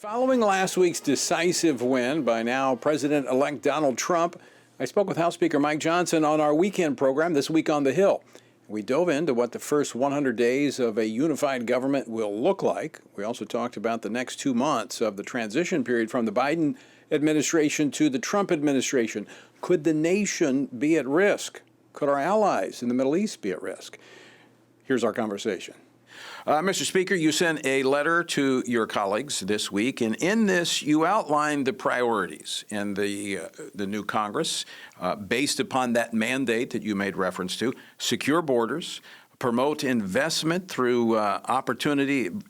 Following last week's decisive win by now President-elect Donald Trump, I spoke with House Speaker Mike Johnson on our weekend program, This Week on the Hill. We dove into what the first 100 days of a unified government will look like. We also talked about the next 2 months of the transition period from the Biden administration to the Trump administration. Could the nation be at risk? Could our allies in the Middle East be at risk? Here's our conversation. Mr. Speaker, you sent a letter to your colleagues this week, and in this you outlined the priorities in the new Congress based upon that mandate that you made reference to: secure borders, promote investment through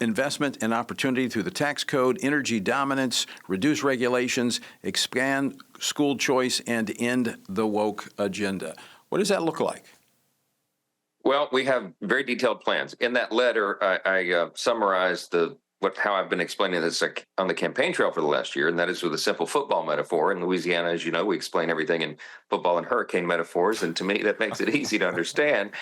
investment and opportunity through the tax code, energy dominance, reduce regulations, expand school choice, and end the woke agenda. What does that look like? Well, we have very detailed plans. In that letter, I summarized how I've been explaining this on the campaign trail for the last year, and that is with a simple football metaphor. In Louisiana, as you know, we explain everything in football and hurricane metaphors, and to me, that makes it easy to understand.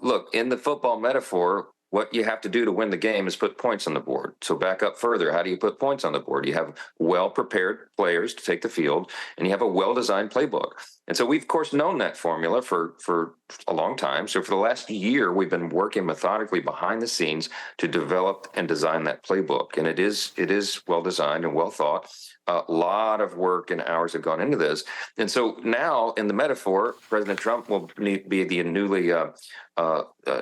Look, in the football metaphor, what you have to do to win the game is put points on the board. So back up further. How do you put points on the board? You have well-prepared players to take the field, and you have a well-designed playbook. And so we've, of course, known that formula for a long time. So for the last year, we've been working methodically behind the scenes to develop and design that playbook. And it is well-designed and well-thought. A lot of work and hours have gone into this. And so now, in the metaphor, President Trump will be the newly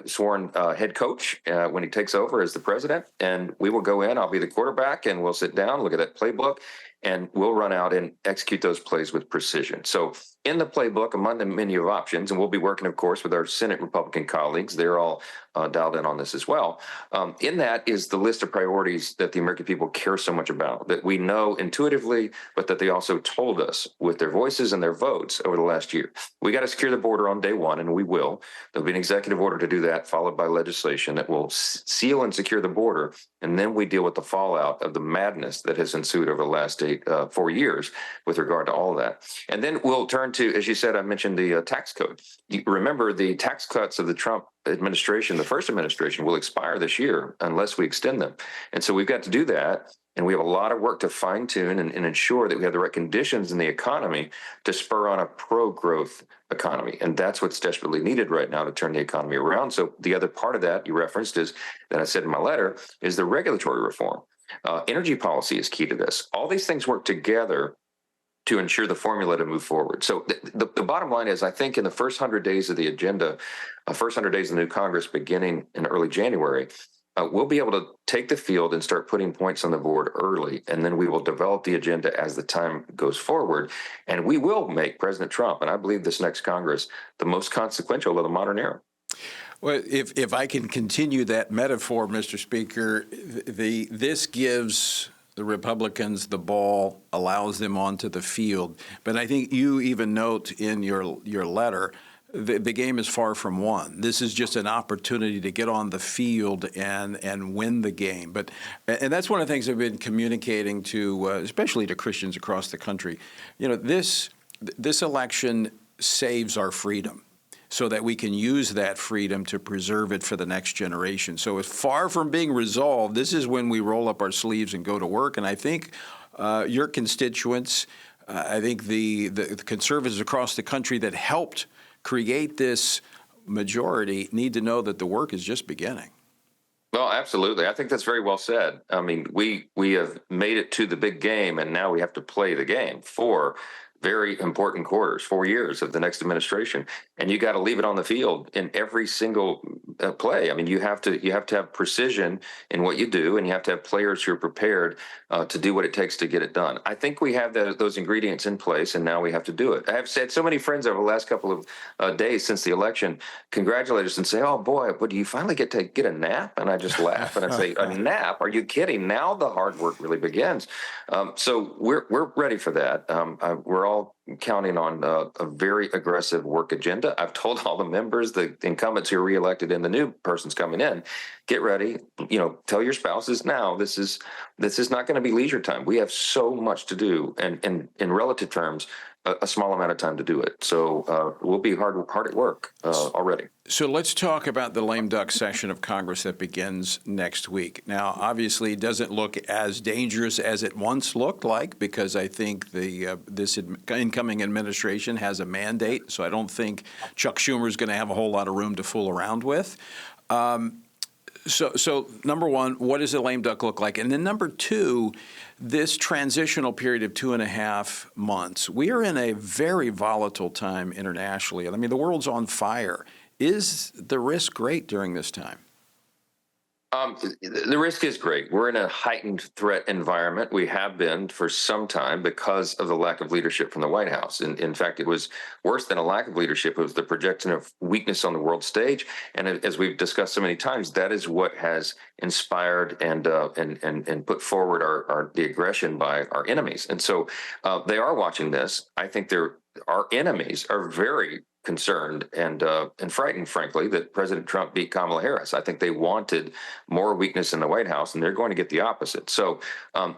sworn head coach when he takes over as the president. And we will go in, I'll be the quarterback, and we'll sit down, look at that playbook, and we'll run out and execute those plays with precision. So in the playbook, among the menu of options, and we'll be working, of course, with our Senate Republican colleagues. They're all dialed in on this as well. In that is the list of priorities that the American people care so much about, that we know intuitively, but that they also told us with their voices and their votes over the last year. We got to secure the border on day one, and we will. There'll be an executive order to do that, followed by legislation that will seal and secure the border. And then we deal with the fallout of the madness that has ensued over the last 4 years with regard to all of that. And then we'll turn to, as you said, I mentioned the tax code. You remember the tax cuts of the Trump administration, the first administration, will expire this year unless we extend them. And so we've got to do that. And we have a lot of work to fine tune and ensure that we have the right conditions in the economy to spur on a pro-growth economy. And that's what's desperately needed right now to turn the economy around. So the other part of that you referenced is, that I said in my letter, is the regulatory reform. Energy policy is key to this. All these things work together to ensure the formula to move forward. So the bottom line is, I think in the first 100 days of the agenda, first 100 days of the new Congress beginning in early January, we'll be able to take the field and start putting points on the board early, and then we will develop the agenda as the time goes forward. And we will make President Trump, and I believe this next Congress, the most consequential of the modern era. Well, if I can continue that metaphor, Mr. Speaker, this gives the Republicans the ball, allows them onto the field. But I think you even note in your letter, the game is far from won. This is just an opportunity to get on the field and win the game. And that's one of the things I've been communicating to, especially to Christians across the country. You know, this election saves our freedom, so that we can use that freedom to preserve it for the next generation. So it's far from being resolved. This is when we roll up our sleeves and go to work. And I think your constituents, I think the conservatives across the country that helped create this majority need to know that the work is just beginning. Well, absolutely. I think that's very well said. I mean, we have made it to the big game, and now we have to play the game for very important quarters, 4 years of the next administration, and you got to leave it on the field in every single play. I mean, you have to have precision in what you do, and you have to have players who are prepared to do what it takes to get it done. I think we have those ingredients in place, and now we have to do it. I have said so many friends over the last couple of days since the election congratulate us and say, "Oh boy, but do you finally get to get a nap?" And I just laugh and I say, "A nap? Are you kidding? Now the hard work really begins." So we're ready for that. We're all counting on a very aggressive work agenda. I've told all the members, the incumbents who are reelected and the new persons coming in, get ready. Tell your spouses now. This is not going to be leisure time. We have so much to do, and in relative terms, a small amount of time to do it. So we'll be hard at work already. So let's talk about the lame duck session of Congress that begins next week. Now, obviously, it doesn't look as dangerous as it once looked like, because I think this incoming administration has a mandate. So I don't think Chuck Schumer is going to have a whole lot of room to fool around with. So number one, what does a lame duck look like? And then number two, this transitional period of 2.5 months. We are in a very volatile time internationally. I mean, the world's on fire. Is the risk great during this time? The risk is great. We're in a heightened threat environment. We have been for some time because of the lack of leadership from the White House. And in fact, it was worse than a lack of leadership. It was the projection of weakness on the world stage. And as we've discussed so many times, that is what has inspired and put forward the aggression by our enemies. And so they are watching this. I think our enemies are very concerned and frightened, frankly, that President Trump beat Kamala Harris. I think they wanted more weakness in the White House, and they're going to get the opposite. So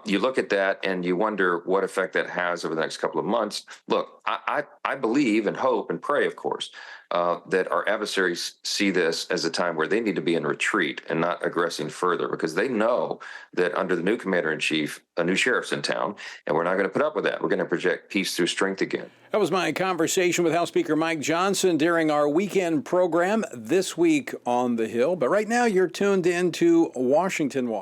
you look at that and you wonder what effect that has over the next couple of months. Look, I believe and hope and pray, of course, that our adversaries see this as a time where they need to be in retreat and not aggressing further, because they know that under the new commander-in-chief, a new sheriff's in town, and we're not going to put up with that. We're going to project peace through strength again. That was my conversation with House Speaker Mike Johnson during our weekend program this week on the Hill. But right now, you're tuned in to Washington Watch.